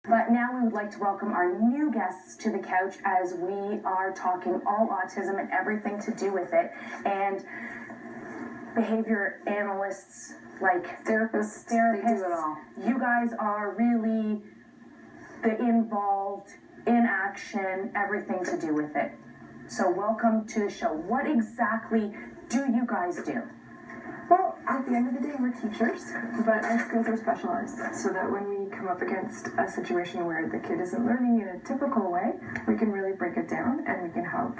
But now we would like to welcome our new guests to the couch as we are talking all autism and everything to do with it. And behavior analysts, like therapists, they do it all. You guys are really the involved, in action, everything to do with it. So welcome to the show. What exactly do you guys do? Well, at the end of the day, we're teachers, but our skills are specialized, so that when we come up against a situation where the kid isn't learning in a typical way, we can really break it down and we can help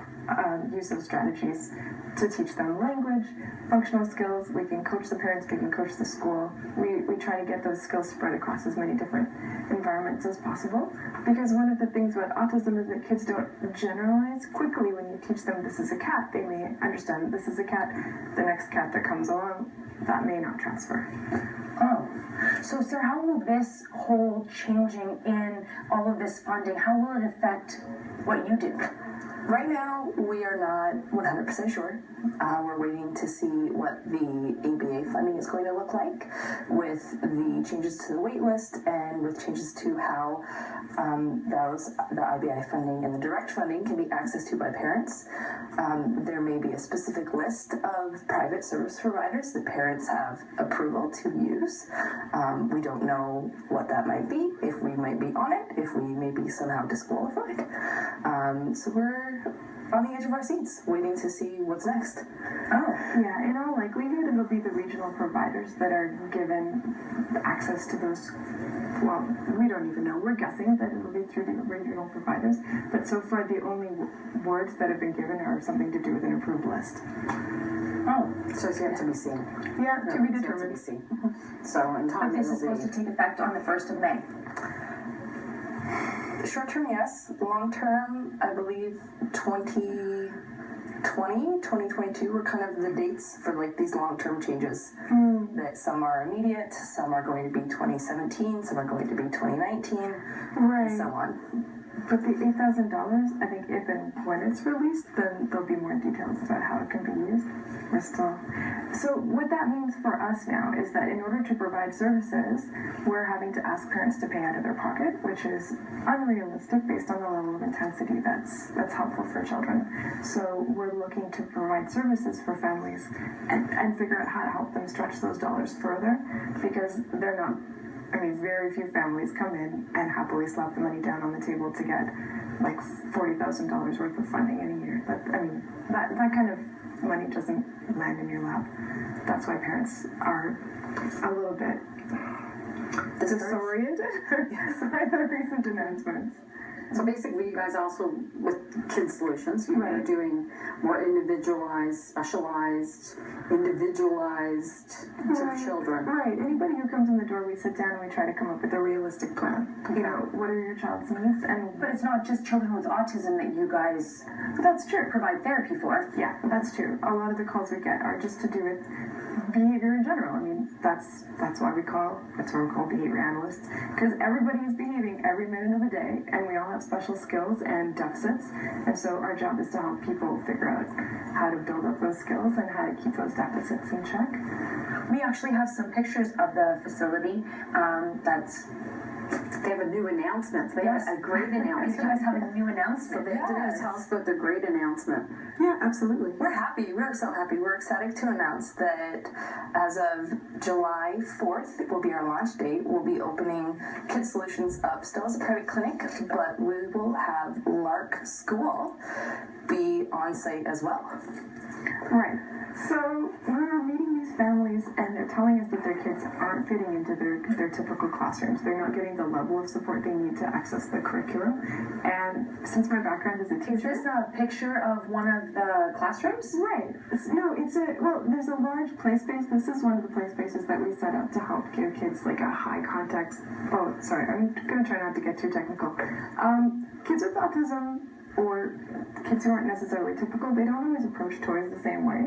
use those strategies to teach them language, functional skills. We can coach the parents, we can coach the school. We try to get those skills spread across as many different environments as possible, because one of the things with autism is that kids don't generalize quickly. When you teach them this is a cat, they may understand this is a cat. The next cat that comes along, that may not transfer. Oh, so Sarah, how will this whole changing in all of this funding, how will it affect what you do? Right now, we are not 100% sure. We're waiting to see what the ABA funding is going to look like with the changes to the wait list and with changes to how the IBI funding and the direct funding can be accessed to by parents. There may be a specific list of private service providers that parents have approval to use. We don't know what that might be, if we might be on it, if we may be somehow disqualified. So we're on the edge of our seats, waiting to see what's next. Oh, yeah, in all likelihood, it'll be the regional providers that are given access to those. Well, we don't even know. We're guessing that it'll be through the regional providers, but so far the only words that have been given are something to do with an approved list. Oh, so it's yet to be seen. Yeah, to be determined. To be seen. So in time, this is supposed to take effect on the 1st of May. Short term, yes. Long term, I believe 2020, 2022 were kind of the dates for like these long term changes. That some are immediate, some are going to be 2017, some are going to be 2019, right, and so on. But the $8,000, I think if and when it's released, then there'll be more details about how it can be used. So what that means for us now is that in order to provide services, we're having to ask parents to pay out of their pocket, which is unrealistic based on the level of intensity that's helpful for children. So we're looking to provide services for families and figure out how to help them stretch those dollars further, because they're not. I mean, very few families come in and happily slap the money down on the table to get like $40,000 worth of funding in a year. That kind of money doesn't land in your lap. That's why parents are a little bit disoriented by the recent announcements. So basically, you guys also, with Kids Solutions, you're doing more individualized sort of children. Right. Anybody who comes in the door, we sit down and we try to come up with a realistic plan. You know, what are your child's needs? But it's not just children with autism that you guys that's true. provide therapy for. Yeah, that's true. A lot of the calls we get are just to do with behavior in general. I mean, that's why we're called behavior analysts, because everybody is behaving every minute of the day, and we all have special skills and deficits, and so our job is to help people figure out how to build up those skills and how to keep those deficits in check. We actually have some pictures of the facility. They have a new announcement. They have a great announcement. You guys have a new announcement. So they have to tell us about the great announcement. Yeah, absolutely. We're happy. We're so happy. We're excited to announce that as of July 4th, it will be our launch date. We'll be opening Kids Solutions up still as a private clinic, but we will have Lark School be on site as well. Right. So we're meeting these families and they're telling us that their kids aren't fitting into their typical classrooms. They're not getting the level of support they need to access the curriculum. And since my background is a teacher... Is this a picture of one of the classrooms? Right. There's a large play space. This is one of the play spaces that we set up to help give kids like a high context... Oh, sorry, I'm going to try not to get too technical. Kids with autism or kids who aren't necessarily typical, they don't always approach toys the same way.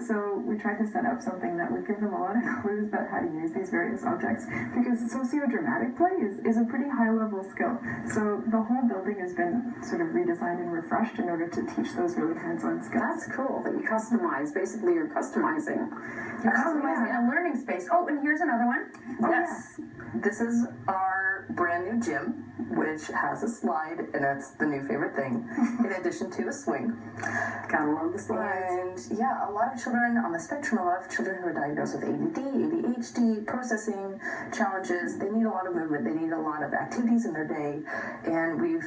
So we tried to set up something that would give them a lot of clues about how to use these various objects, because sociodramatic play is a pretty high-level skill. So the whole building has been sort of redesigned and refreshed in order to teach those really hands-on skills. That's cool that you customize. Basically, you're customizing. You're customizing a learning space. Oh, and here's another one. Yes. This is our our brand new gym, which has a slide, and that's the new favorite thing, in addition to a swing. Gotta love the slides. And yeah, a lot of children on the spectrum, a lot of children who are diagnosed with ADD, ADHD, processing challenges, they need a lot of movement, they need a lot of activities in their day, and we've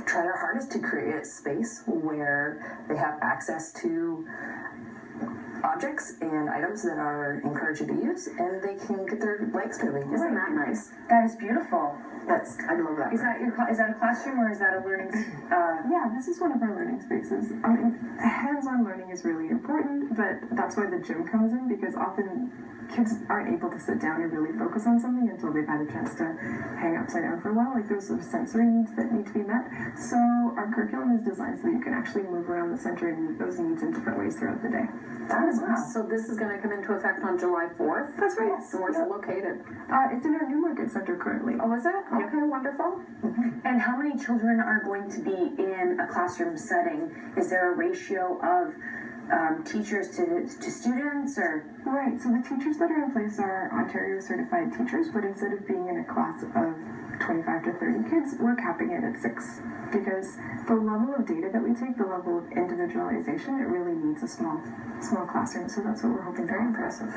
tried our hardest to create a space where they have access to objects and items that are encouraged to use, and they can get their legs moving. Isn't that nice? That is beautiful. I love that. Is that a classroom or is that a learning? Yeah, this is one of our learning spaces. I mean, hands-on learning is really important, but that's why the gym comes in, because often kids aren't able to sit down and really focus on something until they've had a chance to hang upside down for a while. Like, there's some sensory needs that need to be met. So our curriculum is designed so that you can actually move around the center and meet those needs in different ways throughout the day. That is awesome. So this is going to come into effect on July 4th? That's right. So where's it located? It's in our Newmarket Center currently. Oh, is it? Okay, wonderful. And how many children are going to be in a classroom setting? Is there a ratio of teachers to students, or? Right, so the teachers that are in place are Ontario certified teachers, but instead of being in a class of 25 to 30 kids, we're capping it at 6, because the level of data that we take, the level of individualization, it really needs a small classroom, so that's what we're hoping. Very impressive.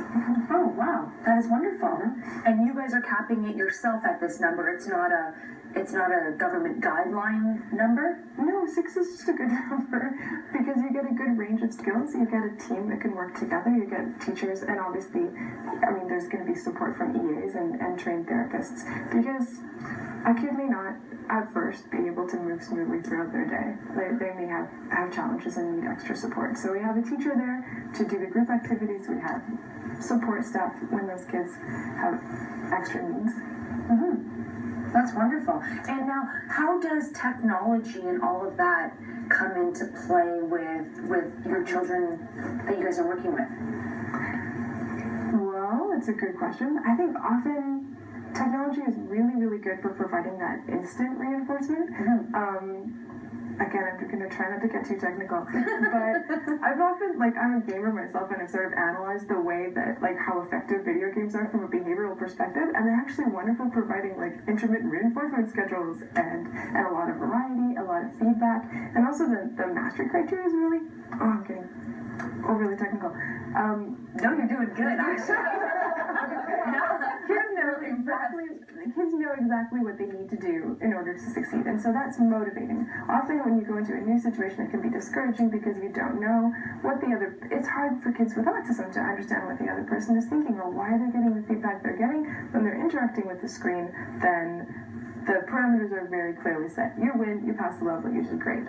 Oh, wow, that is wonderful. And you guys are capping it yourself at this number. It's not a government guideline number? No, 6 is just a good number, because you get a good range of skills, you get a team that can work together, you get teachers, and obviously, I mean, there's going to be support from EAs and trained therapists, because a kid may not, at first, be able to move smoothly throughout their day. They may have challenges and need extra support. So we have a teacher there to do the group activities, we have support staff when those kids have extra needs. Mm-hmm. That's wonderful. And now, how does technology and all of that come into play with your children that you guys are working with? Well, it's a good question. I think often technology is really, really good for providing that instant reinforcement. Mm-hmm. Again, I'm going to try not to get too technical, but I've often, I'm a gamer myself, and I've sort of analyzed the way that, how effective video games are from a behavioral perspective, and they're actually wonderful providing, intermittent reinforcement schedules and a lot of variety, a lot of feedback, and also the mastery criteria is really, I'm getting overly technical. No, you're doing good, actually. Kids know exactly what they need to do in order to succeed, and so that's motivating. Often when you go into a new situation, it can be discouraging because you don't know what it's hard for kids with autism to understand what the other person is thinking or why they're getting the feedback they're getting. When they're interacting with the screen, then the parameters are very clearly set. You win, you pass the level, you did great.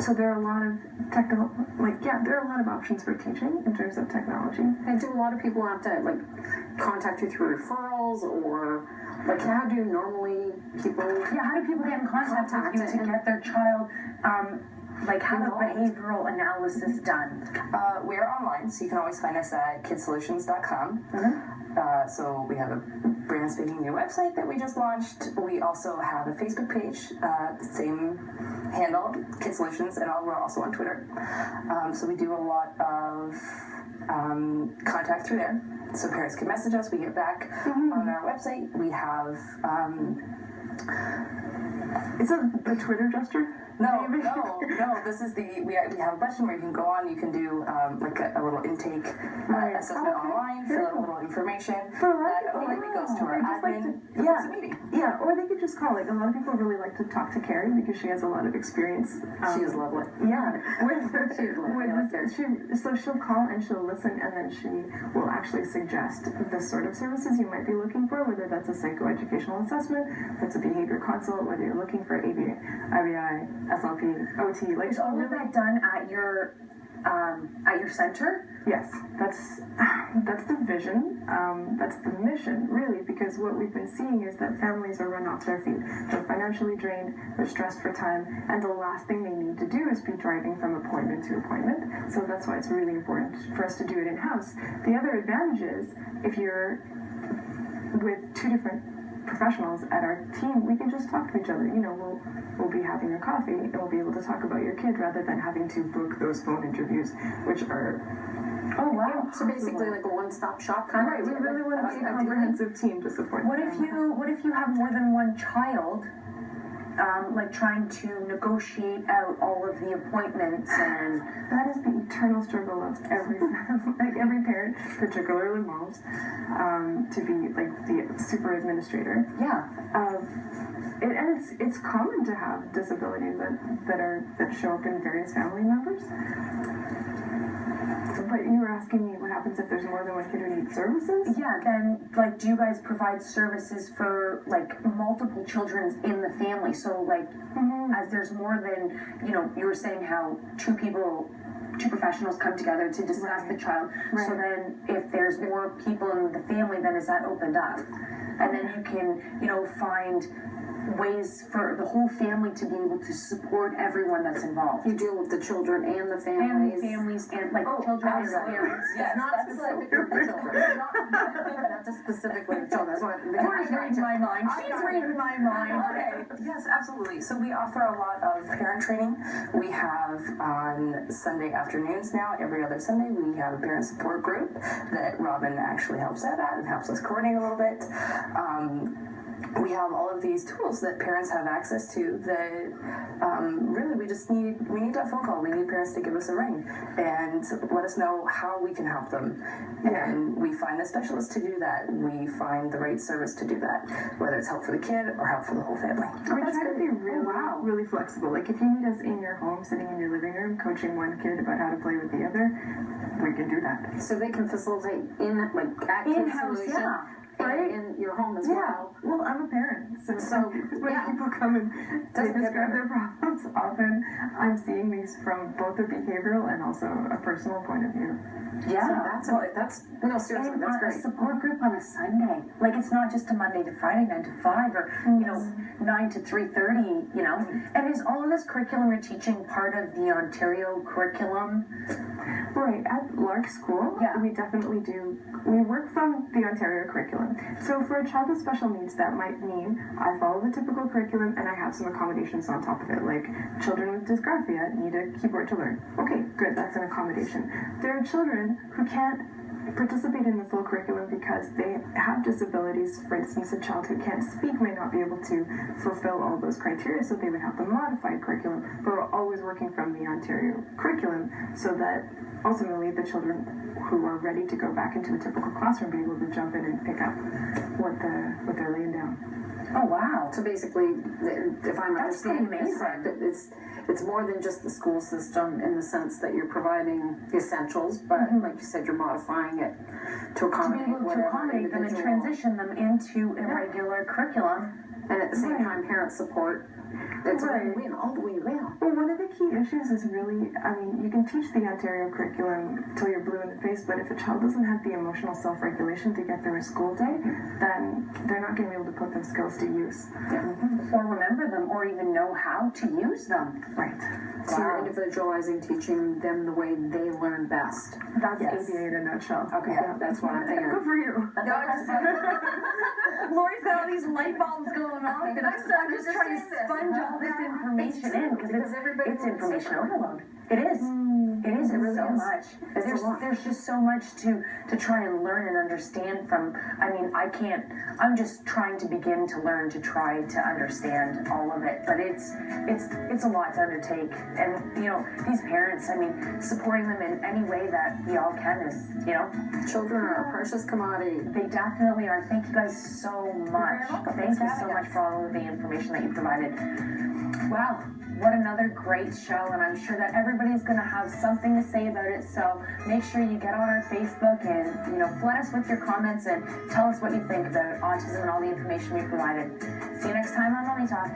So there are a lot of there are a lot of options for teaching in terms of technology. And do a lot of people have to contact you through referrals, or how do normally people? Yeah, how do people get in contact with you to get their child? Have a behavioral analysis done? We're online, so you can always find us at kidsolutions.com. Mm-hmm. So we have a brand spanking new website that we just launched. We also have a Facebook page, same handle, Kids Solutions, and we're also on Twitter. So we do a lot of contact through there. So parents can message us, we get back. Mm-hmm. On our website. We have... Is it a Twitter gesture? No. This is we have a button where you can go on. You can do a little intake assessment online, fill out a little information. That immediately goes to our admin. Yeah, or they could just call. A lot of people really like to talk to Carrie because she has a lot of experience. She is lovely. Yeah, so she'll call and she'll listen, and then she will actually suggest the sort of services you might be looking for, whether that's a psychoeducational assessment, that's a behavior consult, whether you're looking for IBI, SLP, OT. Is all of that done at your center? Yes, that's the vision. That's the mission, really, because what we've been seeing is that families are run off their feet. They're financially drained, they're stressed for time, and the last thing they need to do is be driving from appointment to appointment. So that's why it's really important for us to do it in-house. The other advantage is if you're with two different professionals at our team, we can just talk to each other. You know, we'll be having a coffee and we'll be able to talk about your kid rather than having to book those phone interviews, which are So basically like a one-stop shop kind of. right. We really want to be a comprehensive team to support. What if you have more than one child? Like trying to negotiate out all of the appointments, and that is the eternal struggle of every like every parent, particularly moms, to be like the super administrator. yeah. And it's common to have disabilities that show up in various family members. But you were asking me what happens if there's more than one kid who needs services? Yeah, then, like, do you guys provide services for, like, multiple children in the family? So, like, as there's more than, you know, you were saying how two professionals come together to discuss the child. Right. So then, if there's more people in the family, then is that opened up? And then you can, you know, find ways for the whole family to be able to support everyone that's involved. You deal with the children and the families. Families and like children and parents. Yes, not specific to the children. Not just specifically the children. That's what Laura's reading my mind. She's reading my mind. Okay. Yes, absolutely. So we offer a lot of parent training. We have on Sunday afternoons now, every other Sunday, we have a parent support group that Robin actually helps out at and helps us coordinate a little bit. We have all of these tools that parents have access to that really we need that phone call. We need parents to give us a ring and let us know how we can help them. And we find the specialist to do that. We find the right service to do that, whether it's help for the kid or help for the whole family. We try to be really flexible. Like if you need us in your home, sitting in your living room, coaching one kid about how to play with the other, we can do that. So they can facilitate at Kids Solution. Yeah. Right? In your home as well. Well, I'm a parent, so when people come and they describe their problems, often I'm seeing these from both a behavioral and also a personal point of view. Yeah, so that's no, seriously, that's great. A support group on a Sunday, like it's not just a Monday to Friday, 9 to 5, or you know, 9 to 3:30. You know, and is all of this curriculum you're teaching part of the Ontario curriculum? Right, at Lark School, we definitely do. We work from the Ontario curriculum. So for a child with special needs, that might mean I follow the typical curriculum and I have some accommodations on top of it, like children with dysgraphia need a keyboard to learn. Okay, good, that's an accommodation. There are children who can't participate in the full curriculum because they have disabilities. For instance, a child who can't speak may not be able to fulfill all those criteria, so they would have the modified curriculum. But we're always working from the Ontario curriculum so that ultimately the children who are ready to go back into a typical classroom be able to jump in and pick up what they're laying down. Oh wow! So basically, if I'm understanding this correct, it's more than just the school system in the sense that you're providing the essentials, but like you said, you're modifying it to accommodate them and transition them into a regular curriculum, and at the same time, parent support. That's win all the way around. Well, one of the key issues is really, I mean, you can teach the Ontario curriculum till you're blue in the face, but if a child doesn't have the emotional self-regulation to get through a school day, then they're not going to be able to put those skills to use. Or remember them, or even know how to use them. Right. So you're individualizing, teaching them the way they learn best. That's ABA in a nutshell. Okay, that's what I'm thinking. Good for you. Lori's got all these light bulbs going off, and I'm just trying to sponge all this information in because it's information overload. It is. It is. It's so much. There's just so much to try and learn and understand from. I mean, I can't. I'm just trying to begin to learn to try to understand all of it. But it's a lot to undertake. And you know, these parents. I mean, supporting them in any way that we all can is, you know. Children are a precious commodity. They definitely are. Thank you guys so much. Thank you so much for all of the information that you provided. Wow. What another great show, and I'm sure that everybody's going to have something to say about it, so make sure you get on our Facebook and, you know, flood us with your comments and tell us what you think about autism and all the information we provided. See you next time on Mommy Talk.